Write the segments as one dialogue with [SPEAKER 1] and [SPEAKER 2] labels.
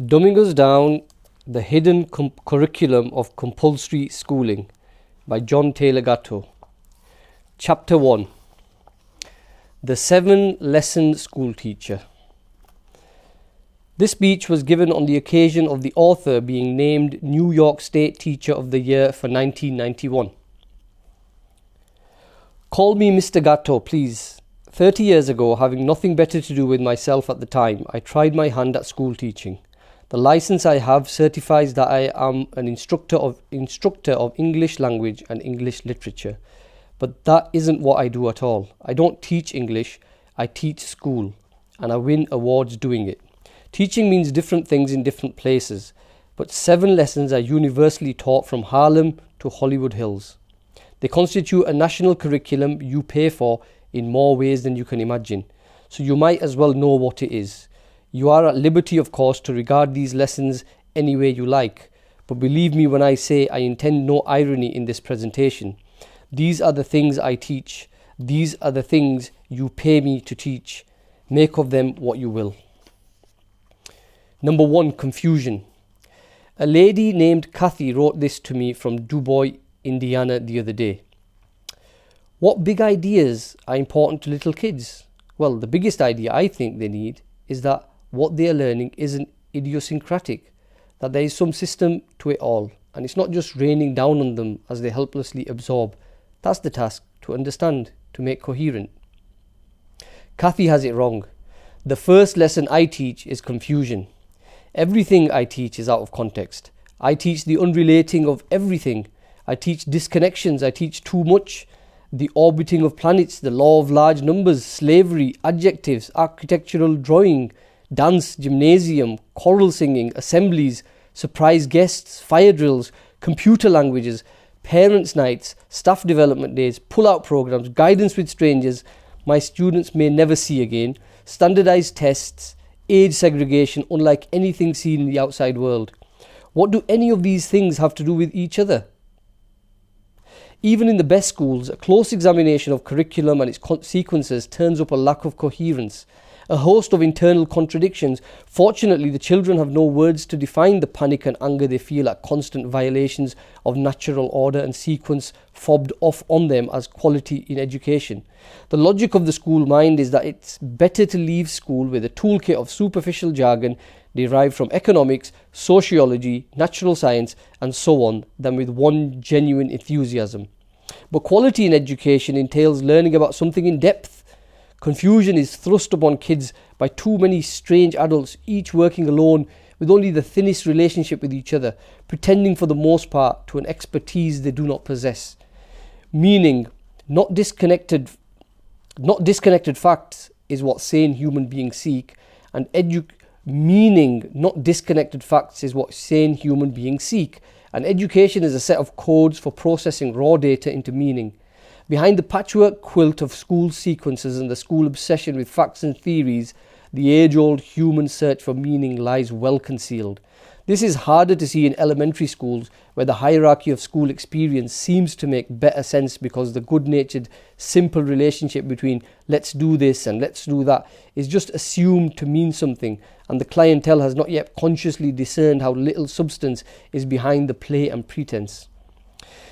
[SPEAKER 1] Dumbing Us Down, The Hidden Curriculum of Compulsory Schooling by John Taylor Gatto. Chapter 1. The 7-Lesson School Teacher. This speech was given on the occasion of the author being named New York State Teacher of the Year for 1991. Call me Mr. Gatto, please. 30 years ago, having nothing better to do with myself at the time, I tried my hand at school teaching. The license I have certifies that I am an instructor of English language and English literature. But that isn't what I do at all. I don't teach English, I teach school, and I win awards doing it. Teaching means different things in different places, but 7 lessons are universally taught from Harlem to Hollywood Hills. They constitute a national curriculum you pay for in more ways than you can imagine, so you might as well know what it is. You are at liberty, of course, to regard these lessons any way you like, but believe me when I say I intend no irony in this presentation. These are the things I teach. These are the things you pay me to teach. Make of them what you will. Number 1, confusion. A lady named Kathy wrote this to me from DuBois, Indiana the other day. What big ideas are important to little kids? Well, the biggest idea I think they need is that what they are learning isn't idiosyncratic, that there is some system to it all, and it's not just raining down on them as they helplessly absorb. That's the task, to understand, to make coherent. Kathy has it wrong. The first lesson I teach is confusion. Everything I teach is out of context. I teach the unrelating of everything. I teach disconnections. I teach too much. The orbiting of planets, the law of large numbers, slavery, adjectives, architectural drawing, dance, gymnasium, choral singing, assemblies, surprise guests, fire drills, computer languages, parents' nights, staff development days, pull-out programs, guidance with strangers my students may never see again, standardized tests, age segregation unlike anything seen in the outside world. What do any of these things have to do with each other? Even in the best schools, a close examination of curriculum and its sequences turns up a lack of coherence, a host of internal contradictions. Fortunately, the children have no words to define the panic and anger they feel at constant violations of natural order and sequence fobbed off on them as quality in education. The logic of the school mind is that it's better to leave school with a toolkit of superficial jargon derived from economics, sociology, natural science, and so on, than with one genuine enthusiasm. But quality in education entails learning about something in depth. Confusion is thrust upon kids by too many strange adults, each working alone with only the thinnest relationship with each other, pretending for the most part to an expertise they do not possess. Meaning, not disconnected facts is what sane human beings seek, and education is a set of codes for processing raw data into meaning. Behind the patchwork quilt of school sequences and the school obsession with facts and theories, the age-old human search for meaning lies well concealed. This is harder to see in elementary schools, where the hierarchy of school experience seems to make better sense because the good-natured, simple relationship between let's do this and let's do that is just assumed to mean something, and the clientele has not yet consciously discerned how little substance is behind the play and pretense.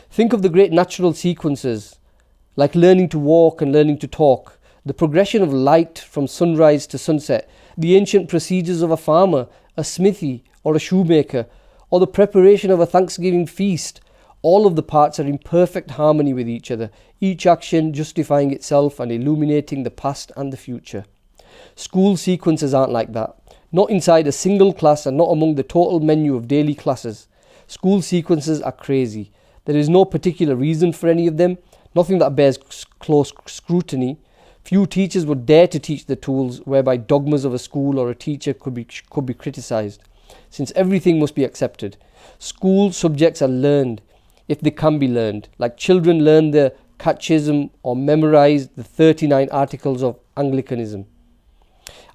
[SPEAKER 1] Think of the great natural sequences, like learning to walk and learning to talk, the progression of light from sunrise to sunset, the ancient procedures of a farmer, a smithy, or a shoemaker, or the preparation of a Thanksgiving feast. All of the parts are in perfect harmony with each other, each action justifying itself and illuminating the past and the future. School sequences aren't like that, not inside a single class and not among the total menu of daily classes. School sequences are crazy. There is no particular reason for any of them, nothing that bears close scrutiny. Few teachers would dare to teach the tools whereby dogmas of a school or a teacher could be criticised, since everything must be accepted. School subjects are learned, if they can be learned, like children learn the catechism or memorise the 39 articles of Anglicanism.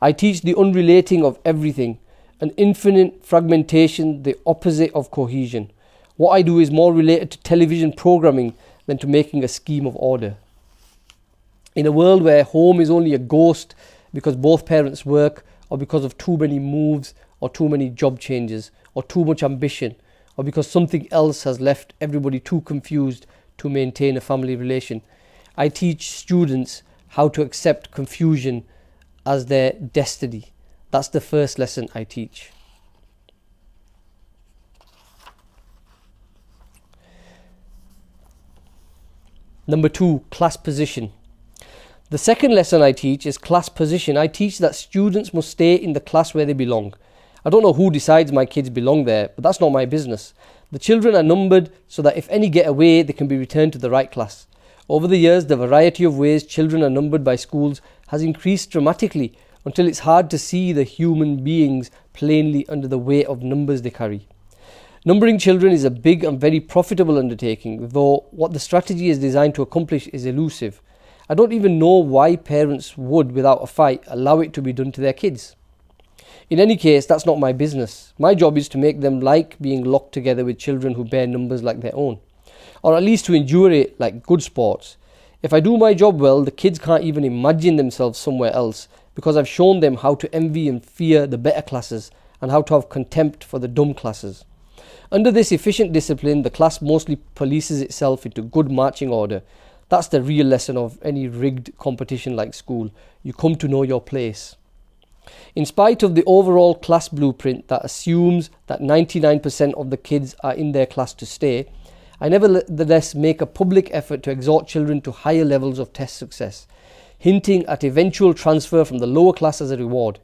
[SPEAKER 1] I teach the unrelating of everything, an infinite fragmentation, the opposite of cohesion. What I do is more related to television programming than to making a scheme of order. In a world where home is only a ghost because both parents work, or because of too many moves, or too many job changes, or too much ambition, or because something else has left everybody too confused to maintain a family relation. I teach students how to accept confusion as their destiny. That's the first lesson I teach. Number 2, class position. The second lesson I teach is class position. I teach that students must stay in the class where they belong. I don't know who decides my kids belong there, but that's not my business. The children are numbered so that if any get away, they can be returned to the right class. Over the years, the variety of ways children are numbered by schools has increased dramatically until it's hard to see the human beings plainly under the weight of numbers they carry. Numbering children is a big and very profitable undertaking, though what the strategy is designed to accomplish is elusive. I don't even know why parents would, without a fight, allow it to be done to their kids. In any case, that's not my business. My job is to make them like being locked together with children who bear numbers like their own, or at least to endure it like good sports. If I do my job well, the kids can't even imagine themselves somewhere else, because I've shown them how to envy and fear the better classes and how to have contempt for the dumb classes. Under this efficient discipline, the class mostly polices itself into good marching order. That's the real lesson of any rigged competition like school. You come to know your place. In spite of the overall class blueprint that assumes that 99% of the kids are in their class to stay, I nevertheless make a public effort to exhort children to higher levels of test success, hinting at eventual transfer from the lower class as a reward.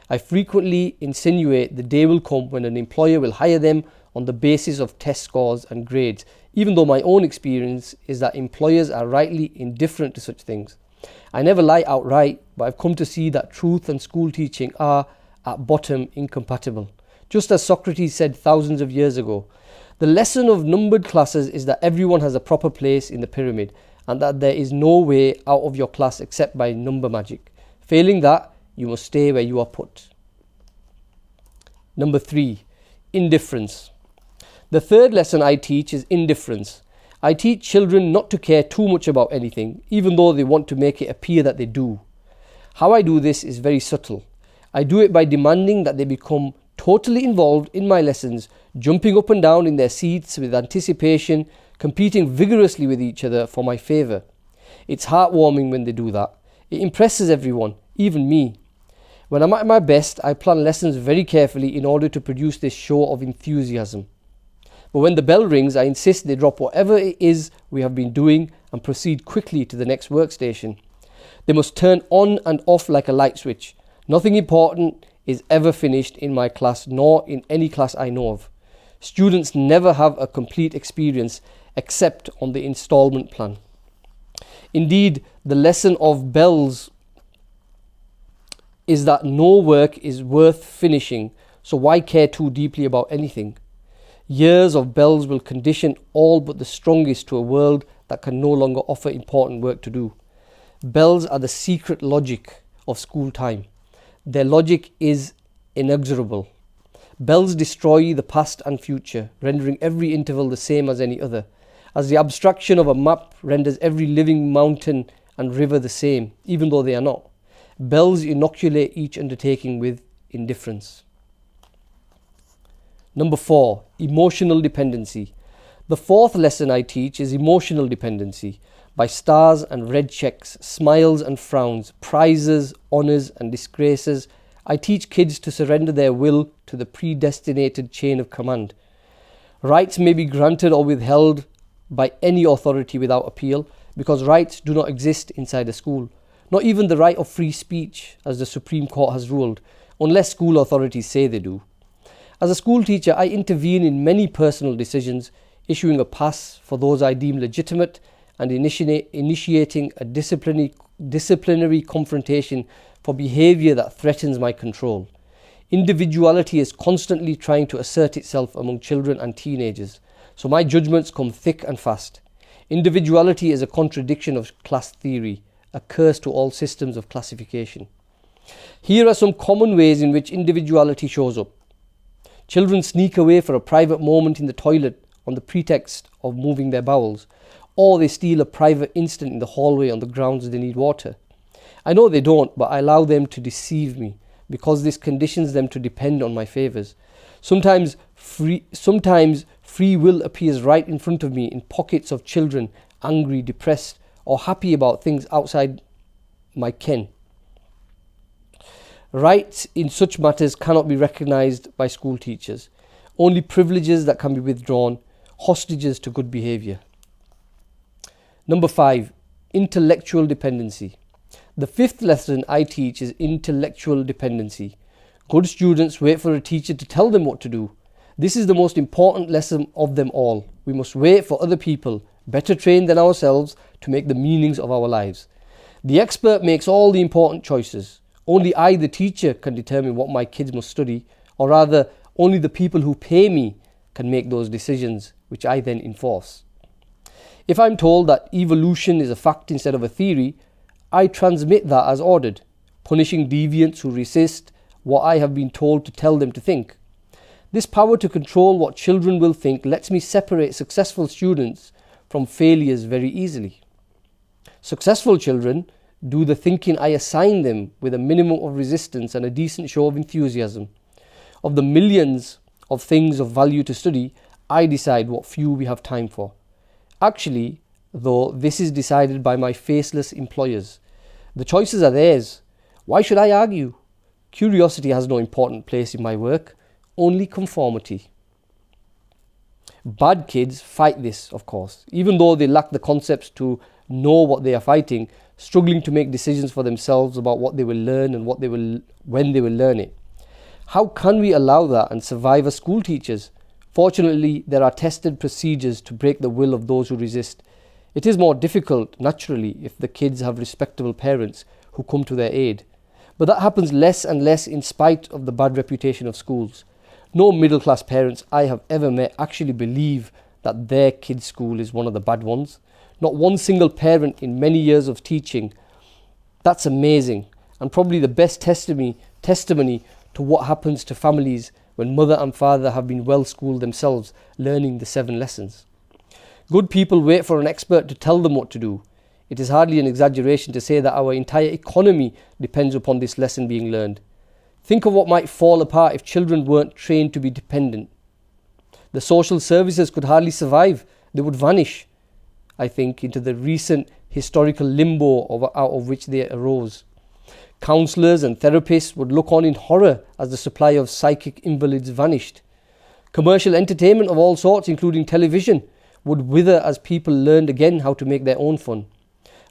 [SPEAKER 1] I frequently insinuate the day will come when an employer will hire them on the basis of test scores and grades, even though my own experience is that employers are rightly indifferent to such things. I never lie outright, but I've come to see that truth and school teaching are, at bottom, incompatible. Just as Socrates said thousands of years ago, the lesson of numbered classes is that everyone has a proper place in the pyramid, and that there is no way out of your class except by number magic. Failing that, you must stay where you are put. Number 3, indifference. The third lesson I teach is indifference. I teach children not to care too much about anything, even though they want to make it appear that they do. How I do this is very subtle. I do it by demanding that they become totally involved in my lessons, jumping up and down in their seats with anticipation, competing vigorously with each other for my favour. It's heartwarming when they do that. It impresses everyone, even me. When I'm at my best, I plan lessons very carefully in order to produce this show of enthusiasm. But when the bell rings, I insist they drop whatever it is we have been doing and proceed quickly to the next workstation. They must turn on and off like a light switch. Nothing important is ever finished in my class, nor in any class I know of. Students never have a complete experience except on the installment plan. Indeed, the lesson of bells is that no work is worth finishing, so why care too deeply about anything? Years of bells will condition all but the strongest to a world that can no longer offer important work to do. Bells are the secret logic of school time. Their logic is inexorable. Bells destroy the past and future, rendering every interval the same as any other, as the abstraction of a map renders every living mountain and river the same, even though they are not. Bells inoculate each undertaking with indifference. Number 4, emotional dependency. The fourth lesson I teach is emotional dependency. By stars and red checks, smiles and frowns, prizes, honours and disgraces, I teach kids to surrender their will to the predestinated chain of command. Rights may be granted or withheld by any authority without appeal, because rights do not exist inside a school. Not even the right of free speech, as the Supreme Court has ruled, unless school authorities say they do. As a school teacher, I intervene in many personal decisions, issuing a pass for those I deem legitimate and initiating a disciplinary confrontation for behaviour that threatens my control. Individuality is constantly trying to assert itself among children and teenagers, so my judgments come thick and fast. Individuality is a contradiction of class theory, a curse to all systems of classification. Here are some common ways in which individuality shows up. Children sneak away for a private moment in the toilet on the pretext of moving their bowels, or they steal a private instant in the hallway on the grounds they need water. I know they don't, but I allow them to deceive me, because this conditions them to depend on my favours. Sometimes free will appears right in front of me in pockets of children angry, depressed, or happy about things outside my ken. Rights in such matters cannot be recognised by school teachers. Only privileges that can be withdrawn, hostages to good behaviour. Number 5, intellectual dependency. The 5th lesson I teach is intellectual dependency. Good students wait for a teacher to tell them what to do. This is the most important lesson of them all. We must wait for other people, better trained than ourselves, to make the meanings of our lives. The expert makes all the important choices. Only I, the teacher, can determine what my kids must study, or rather, only the people who pay me can make those decisions, which I then enforce. If I'm told that evolution is a fact instead of a theory, I transmit that as ordered, punishing deviants who resist what I have been told to tell them to think. This power to control what children will think lets me separate successful students from failures very easily. Successful children do the thinking I assign them with a minimum of resistance and a decent show of enthusiasm. Of the millions of things of value to study, I decide what few we have time for. Actually, though, this is decided by my faceless employers. The choices are theirs. Why should I argue? Curiosity has no important place in my work, only conformity. Bad kids fight this, of course, even though they lack the concepts to know what they are fighting, struggling to make decisions for themselves about what they will learn and when they will learn it. How can we allow that and survive as school teachers? Fortunately, there are tested procedures to break the will of those who resist. It is more difficult, naturally, if the kids have respectable parents who come to their aid. But that happens less and less in spite of the bad reputation of schools. No middle-class parents I have ever met actually believe that their kid's school is one of the bad ones. Not one single parent in many years of teaching. That's amazing, and probably the best testimony to what happens to families when mother and father have been well schooled themselves, learning the 7 lessons. Good people wait for an expert to tell them what to do. It is hardly an exaggeration to say that our entire economy depends upon this lesson being learned. Think of what might fall apart if children weren't trained to be dependent. The social services could hardly survive. They would vanish, I think, into the recent historical limbo out of which they arose. Counsellors and therapists would look on in horror as the supply of psychic invalids vanished. Commercial entertainment of all sorts, including television, would wither as people learned again how to make their own fun.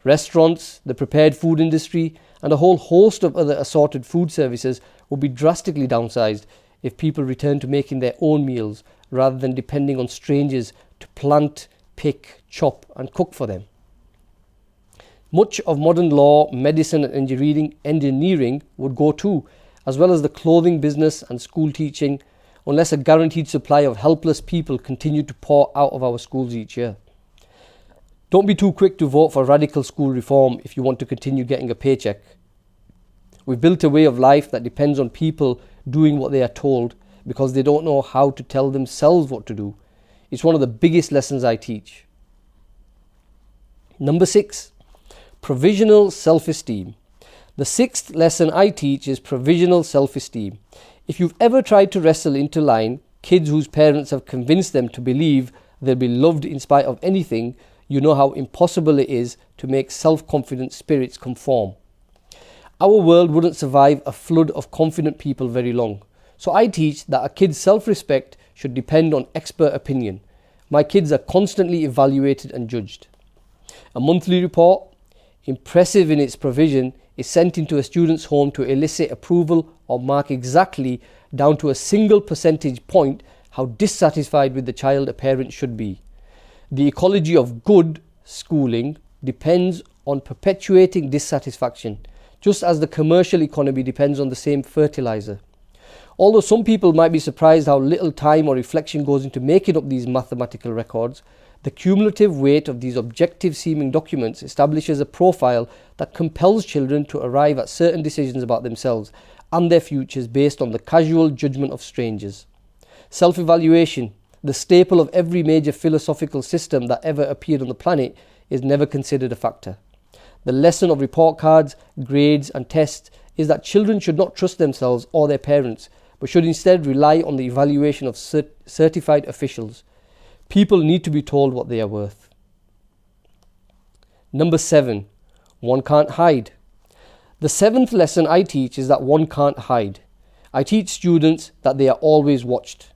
[SPEAKER 1] Restaurants, the prepared food industry, and a whole host of other assorted food services would be drastically downsized if people returned to making their own meals rather than depending on strangers to plant, pick, chop, and cook for them. Much of modern law, medicine, and engineering would go too, as well as the clothing business and school teaching, unless a guaranteed supply of helpless people continued to pour out of our schools each year. Don't be too quick to vote for radical school reform if you want to continue getting a paycheck. We've built a way of life that depends on people doing what they are told because they don't know how to tell themselves what to do. It's one of the biggest lessons I teach. Number 6, Provisional Self-Esteem. The 6th lesson I teach is Provisional Self-Esteem. If you've ever tried to wrestle into line kids whose parents have convinced them to believe they'll be loved in spite of anything, you know how impossible it is to make self-confident spirits conform. Our world wouldn't survive a flood of confident people very long. So I teach that a kid's self-respect should depend on expert opinion. My kids are constantly evaluated and judged. A monthly report, impressive in its provision, is sent into a student's home to elicit approval or mark exactly down to a single percentage point how dissatisfied with the child a parent should be. The ecology of good schooling depends on perpetuating dissatisfaction, just as the commercial economy depends on the same fertilizer. Although some people might be surprised how little time or reflection goes into making up these mathematical records, the cumulative weight of these objective-seeming documents establishes a profile that compels children to arrive at certain decisions about themselves and their futures based on the casual judgment of strangers. Self-evaluation, the staple of every major philosophical system that ever appeared on the planet, is never considered a factor. The lesson of report cards, grades and tests is that children should not trust themselves or their parents, but should instead rely on the evaluation of certified officials. People need to be told what they are worth. Number 7, one can't hide. The 7th lesson I teach is that one can't hide. I teach students that they are always watched,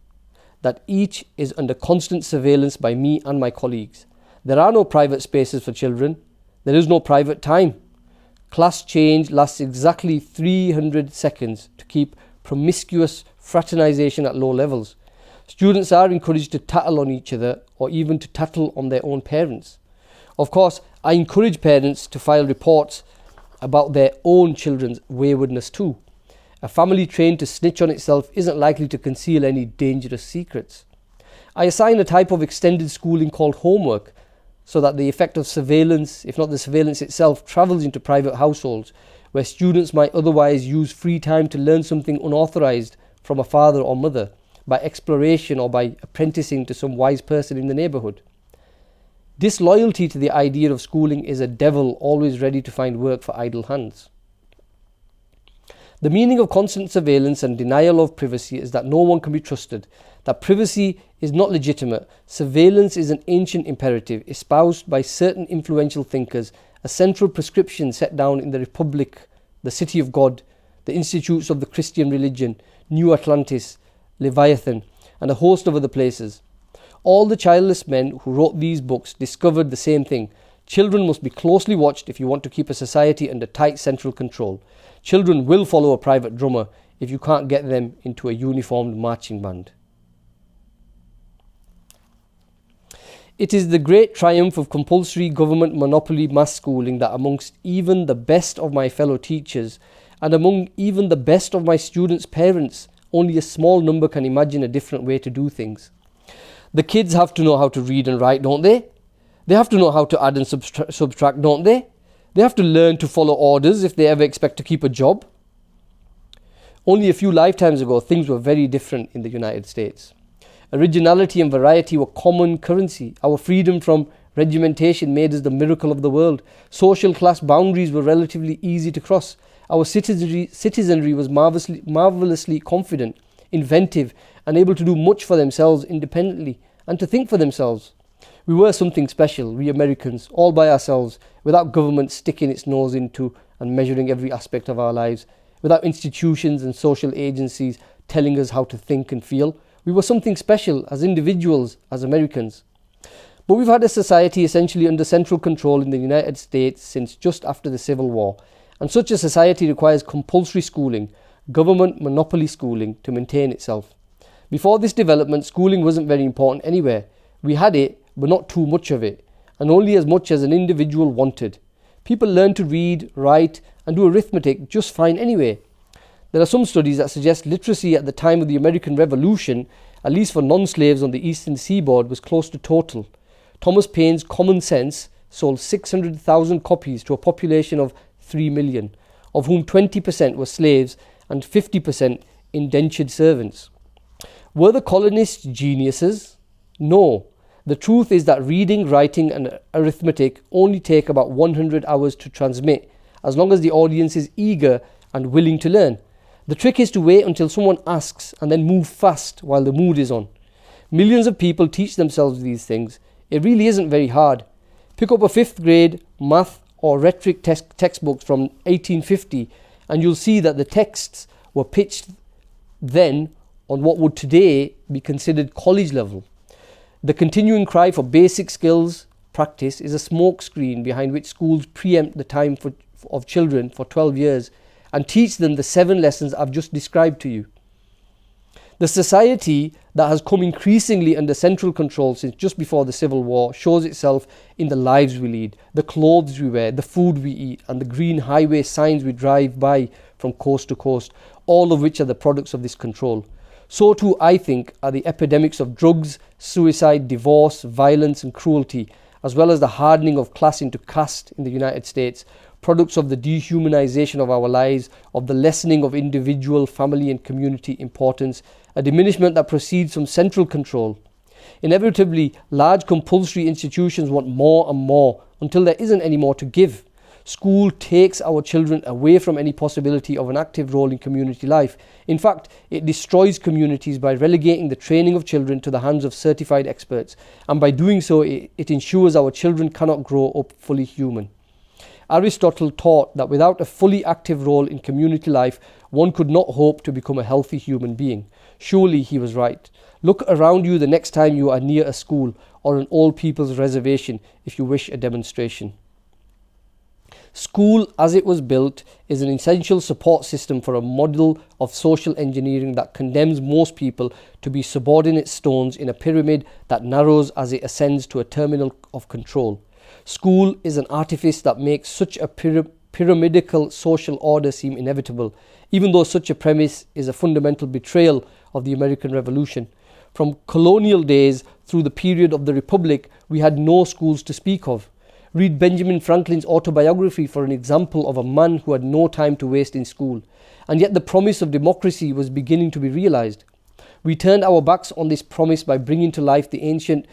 [SPEAKER 1] that each is under constant surveillance by me and my colleagues. There are no private spaces for children. There is no private time. Class change lasts exactly 300 seconds to keep promiscuous fraternization at low levels. Students are encouraged to tattle on each other or even to tattle on their own parents. Of course, I encourage parents to file reports about their own children's waywardness too. A family trained to snitch on itself isn't likely to conceal any dangerous secrets. I assign a type of extended schooling called homework so that the effect of surveillance, if not the surveillance itself, travels into private households where students might otherwise use free time to learn something unauthorized from a father or mother by exploration or by apprenticing to some wise person in the neighborhood. Disloyalty to the idea of schooling is a devil always ready to find work for idle hands. The meaning of constant surveillance and denial of privacy is that no one can be trusted, that privacy is not legitimate. Surveillance is an ancient imperative espoused by certain influential thinkers, a central prescription set down in the Republic, the City of God, the Institutes of the Christian Religion, New Atlantis, Leviathan, and a host of other places. All the childless men who wrote these books discovered the same thing. Children must be closely watched if you want to keep a society under tight central control. Children will follow a private drummer if you can't get them into a uniformed marching band. It is the great triumph of compulsory government monopoly mass schooling that amongst even the best of my fellow teachers and among even the best of my students' parents, only a small number can imagine a different way to do things. The kids have to know how to read and write, don't they? They have to know how to add and subtract, don't they? They have to learn to follow orders if they ever expect to keep a job. Only a few lifetimes ago, things were very different in the United States. Originality and variety were common currency. Our freedom from regimentation made us the miracle of the world. Social class boundaries were relatively easy to cross. Our citizenry was marvelously confident, inventive, and able to do much for themselves independently and to think for themselves. We were something special, we Americans, all by ourselves, without government sticking its nose into and measuring every aspect of our lives, without institutions and social agencies telling us how to think and feel. We were something special as individuals, as Americans. But we've had a society essentially under central control in the United States since just after the Civil War, and such a society requires compulsory schooling, government monopoly schooling, to maintain itself. Before this development, schooling wasn't very important anywhere. We had it, but not too much of it, and only as much as an individual wanted. People learned to read, write, and do arithmetic just fine anyway. There are some studies that suggest literacy at the time of the American Revolution, at least for non-slaves on the eastern seaboard, was close to total. Thomas Paine's Common Sense sold 600,000 copies to a population of 3 million, of whom 20% were slaves and 50% indentured servants. Were the colonists geniuses? No. The truth is that reading, writing and arithmetic only take about 100 hours to transmit, as long as the audience is eager and willing to learn. The trick is to wait until someone asks and then move fast while the mood is on. Millions of people teach themselves these things. It really isn't very hard. Pick up a 5th grade math or rhetoric textbooks from 1850 and you'll see that the texts were pitched then on what would today be considered college level. The continuing cry for basic skills practice is a smokescreen behind which schools preempt the time of children for 12 years and teach them the 7 lessons I've just described to you. The society that has come increasingly under central control since just before the Civil War shows itself in the lives we lead, the clothes we wear, the food we eat, and the green highway signs we drive by from coast to coast, all of which are the products of this control. So too, I think, are the epidemics of drugs, suicide, divorce, violence and cruelty, as well as the hardening of class into caste in the United States, products of the dehumanization of our lives, of the lessening of individual, family and community importance, a diminishment that proceeds from central control. Inevitably, large compulsory institutions want more and more until there isn't any more to give. School takes our children away from any possibility of an active role in community life. In fact, it destroys communities by relegating the training of children to the hands of certified experts, and by doing so, it ensures our children cannot grow up fully human. Aristotle taught that without a fully active role in community life, one could not hope to become a healthy human being. Surely he was right. Look around you the next time you are near a school or an old people's reservation if you wish a demonstration. School, as it was built, is an essential support system for a model of social engineering that condemns most people to be subordinate stones in a pyramid that narrows as it ascends to a terminal of control. School is an artifice that makes such a pyramidal social order seem inevitable, even though such a premise is a fundamental betrayal of the American Revolution. From colonial days through the period of the Republic, we had no schools to speak of. Read Benjamin Franklin's autobiography for an example of a man who had no time to waste in school. And yet the promise of democracy was beginning to be realized. We turned our backs on this promise by bringing to life the ancient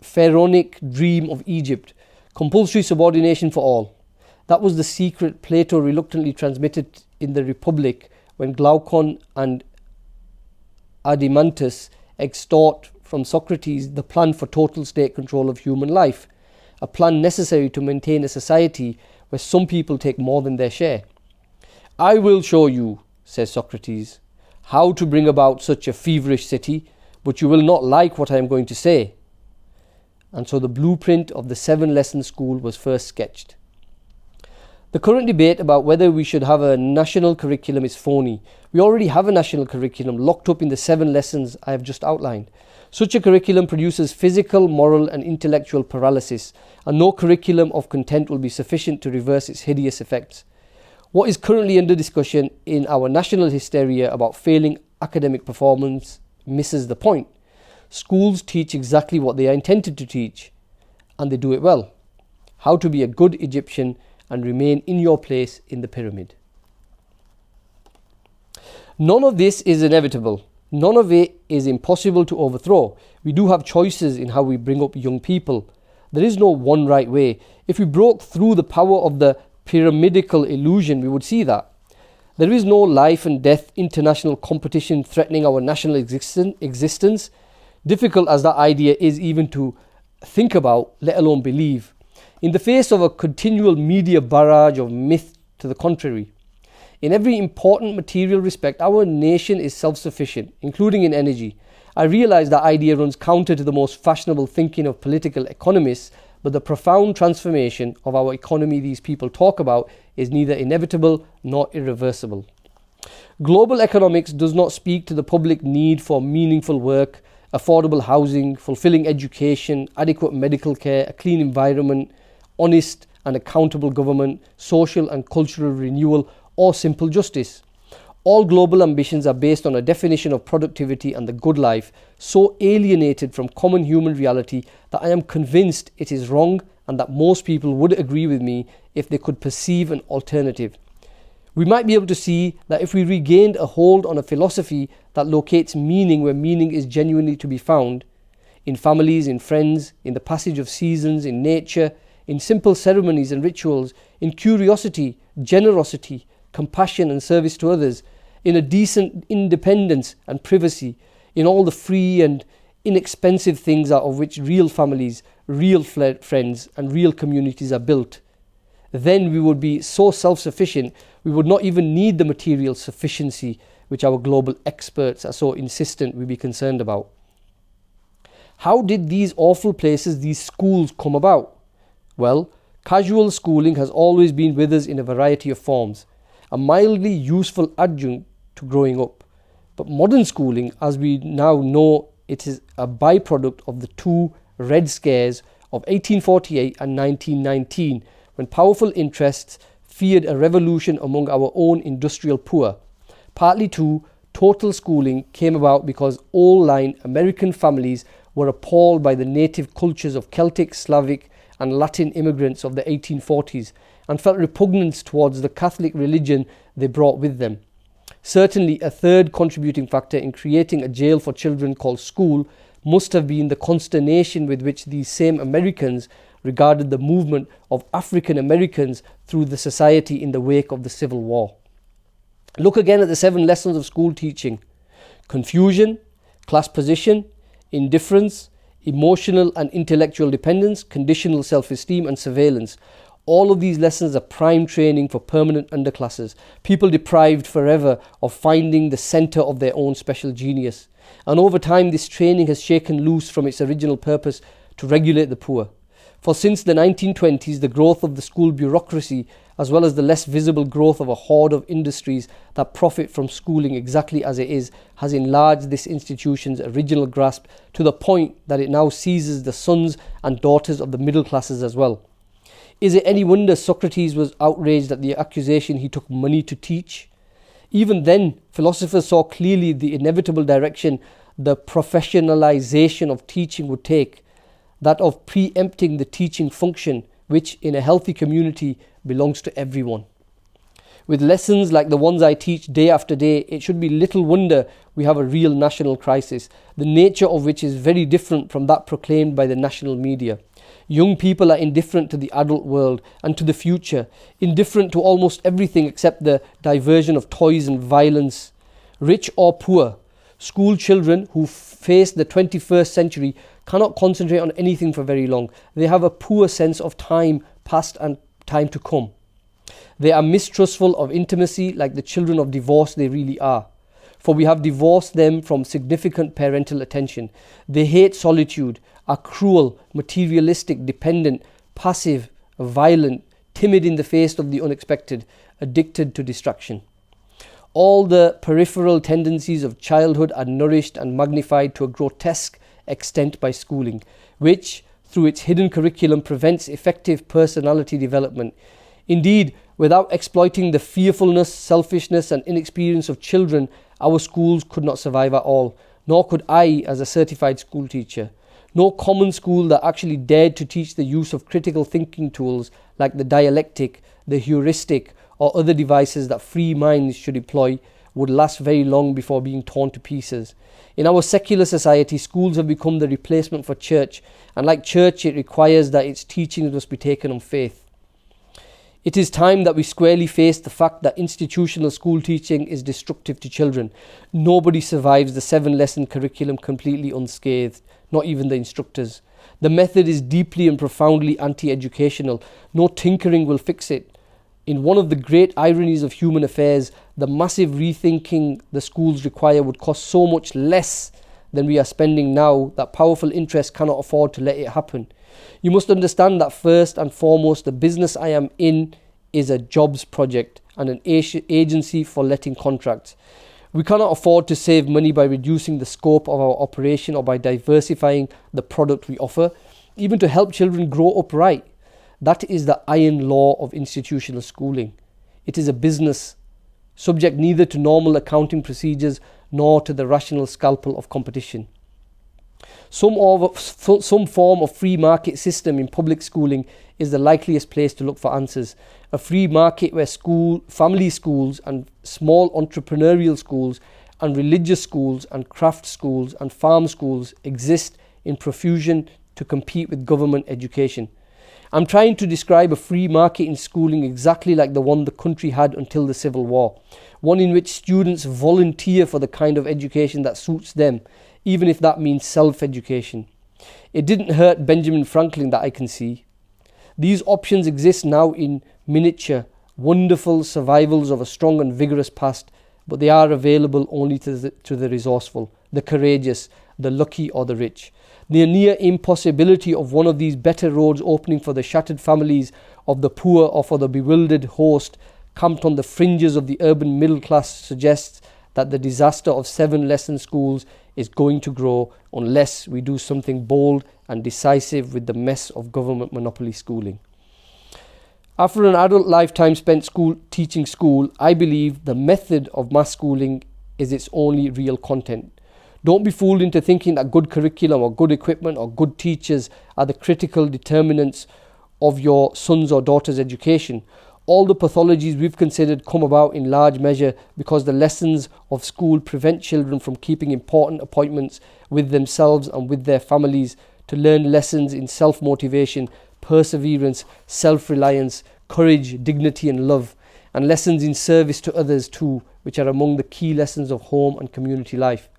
[SPEAKER 1] pharaonic dream of Egypt, compulsory subordination for all. That was the secret Plato reluctantly transmitted in the Republic when Glaucon and Adimantus extort from Socrates the plan for total state control of human life, a plan necessary to maintain a society where some people take more than their share. I will show you, says Socrates, how to bring about such a feverish city, but you will not like what I am going to say. And so the blueprint of the 7-lesson school was first sketched. The current debate about whether we should have a national curriculum is phony. We already have a national curriculum locked up in the 7 lessons I have just outlined. Such a curriculum produces physical, moral and intellectual paralysis, and no curriculum of content will be sufficient to reverse its hideous effects. What is currently under discussion in our national hysteria about failing academic performance misses the point. Schools teach exactly what they are intended to teach, and they do it well. How to be a good Egyptian and remain in your place in the pyramid. None of this is inevitable. None of it is impossible to overthrow. We do have choices in how we bring up young people. There is no one right way. If we broke through the power of the pyramidal illusion, we would see that. There is no life and death international competition threatening our national existence, difficult as that idea is even to think about, let alone believe, in the face of a continual media barrage of myth to the contrary. In every important material respect, our nation is self-sufficient, including in energy. I realize that idea runs counter to the most fashionable thinking of political economists, but the profound transformation of our economy these people talk about is neither inevitable nor irreversible. Global economics does not speak to the public need for meaningful work, affordable housing, fulfilling education, adequate medical care, a clean environment, honest and accountable government, social and cultural renewal, or simple justice. All global ambitions are based on a definition of productivity and the good life, so alienated from common human reality that I am convinced it is wrong and that most people would agree with me if they could perceive an alternative. We might be able to see that if we regained a hold on a philosophy that locates meaning where meaning is genuinely to be found, in families, in friends, in the passage of seasons, in nature, in simple ceremonies and rituals, in curiosity, generosity, compassion and service to others, in a decent independence and privacy, in all the free and inexpensive things out of which real families, real friends and real communities are built, then we would be so self-sufficient we would not even need the material sufficiency which our global experts are so insistent we be concerned about. How did these awful places, these schools, come about? Well, casual schooling has always been with us in a variety of forms, a mildly useful adjunct to growing up. But modern schooling, as we now know, it is a byproduct of the 2 Red Scares of 1848 and 1919, when powerful interests feared a revolution among our own industrial poor. Partly too, total schooling came about because old-line American families were appalled by the native cultures of Celtic, Slavic and Latin immigrants of the 1840s and felt repugnance towards the Catholic religion they brought with them. Certainly, a third contributing factor in creating a jail for children called school must have been the consternation with which these same Americans regarded the movement of African Americans through the society in the wake of the Civil War. Look again at the 7 lessons of school teaching: confusion, class position, indifference, emotional and intellectual dependence, conditional self-esteem, and surveillance. All of these lessons are prime training for permanent underclasses, people deprived forever of finding the centre of their own special genius. And over time, this training has shaken loose from its original purpose to regulate the poor. For since the 1920s, the growth of the school bureaucracy, as well as the less visible growth of a horde of industries that profit from schooling exactly as it is, has enlarged this institution's original grasp to the point that it now seizes the sons and daughters of the middle classes as well. Is it any wonder Socrates was outraged at the accusation he took money to teach? Even then, philosophers saw clearly the inevitable direction the professionalization of teaching would take, that of preempting the teaching function, which in a healthy community belongs to everyone. With lessons like the ones I teach day after day, it should be little wonder we have a real national crisis, the nature of which is very different from that proclaimed by the national media. Young people are indifferent to the adult world and to the future, indifferent to almost everything except the diversion of toys and violence. Rich or poor, school children who face the 21st century cannot concentrate on anything for very long. They have a poor sense of time past and time to come. They are mistrustful of intimacy, like the children of divorce they really are. For we have divorced them from significant parental attention. They hate solitude, are cruel, materialistic, dependent, passive, violent, timid in the face of the unexpected, addicted to distraction. All the peripheral tendencies of childhood are nourished and magnified to a grotesque extent by schooling, which, through its hidden curriculum, prevents effective personality development. Indeed, without exploiting the fearfulness, selfishness, and inexperience of children, our schools could not survive at all, nor could I as a certified school teacher. No common school that actually dared to teach the use of critical thinking tools like the dialectic, the heuristic, or other devices that free minds should employ would last very long before being torn to pieces. In our secular society, schools have become the replacement for church, and like church, it requires that its teachings must be taken on faith. It is time that we squarely face the fact that institutional school teaching is destructive to children. Nobody survives the 7-lesson curriculum completely unscathed, not even the instructors. The method is deeply and profoundly anti-educational. No tinkering will fix it. In one of the great ironies of human affairs, the massive rethinking the schools require would cost so much less than we are spending now that powerful interests cannot afford to let it happen. You must understand that first and foremost, the business I am in is a jobs project and an agency for letting contracts. We cannot afford to save money by reducing the scope of our operation or by diversifying the product we offer, even to help children grow up right. That is the iron law of institutional schooling. It is a business, subject neither to normal accounting procedures nor to the rational scalpel of competition. Some form of free market system in public schooling is the likeliest place to look for answers. A free market where family schools and small entrepreneurial schools and religious schools and craft schools and farm schools exist in profusion to compete with government education. I'm trying to describe a free market in schooling exactly like the one the country had until the Civil War. One in which students volunteer for the kind of education that suits them, even if that means self-education. It didn't hurt Benjamin Franklin that I can see. These options exist now in miniature, wonderful survivals of a strong and vigorous past, but they are available only to the resourceful, the courageous, the lucky or the rich. The near impossibility of one of these better roads opening for the shattered families of the poor or for the bewildered host camped on the fringes of the urban middle class suggests that the disaster of 7-lesson schools is going to grow unless we do something bold and decisive with the mess of government monopoly schooling. After an adult lifetime spent teaching school, I believe the method of mass schooling is its only real content. Don't be fooled into thinking that good curriculum or good equipment or good teachers are the critical determinants of your son's or daughter's education. All the pathologies we've considered come about in large measure because the lessons of school prevent children from keeping important appointments with themselves and with their families to learn lessons in self-motivation, perseverance, self-reliance, courage, dignity and love, and lessons in service to others too, which are among the key lessons of home and community life.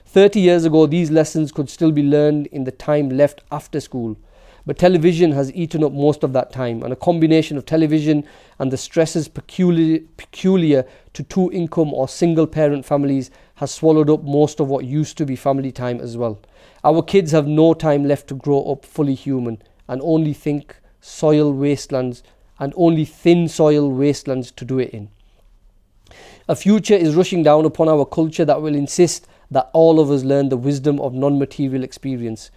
[SPEAKER 1] 30 years ago, these lessons could still be learned in the time left after school. But television has eaten up most of that time, and a combination of television and the stresses peculiar to two-income or single-parent families has swallowed up most of what used to be family time as well. Our kids have no time left to grow up fully human, and only thin soil wastelands to do it in. A future is rushing down upon our culture that will insist that all of us learn the wisdom of non-material experience.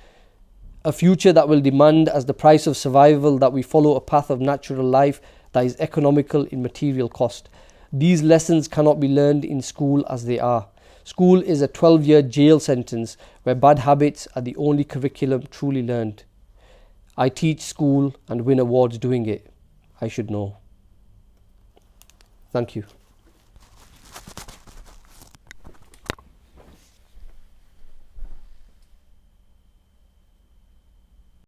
[SPEAKER 1] A future that will demand as the price of survival that we follow a path of natural life that is economical in material cost. These lessons cannot be learned in school as they are. School is a 12-year jail sentence where bad habits are the only curriculum truly learned. I teach school and win awards doing it. I should know. Thank you.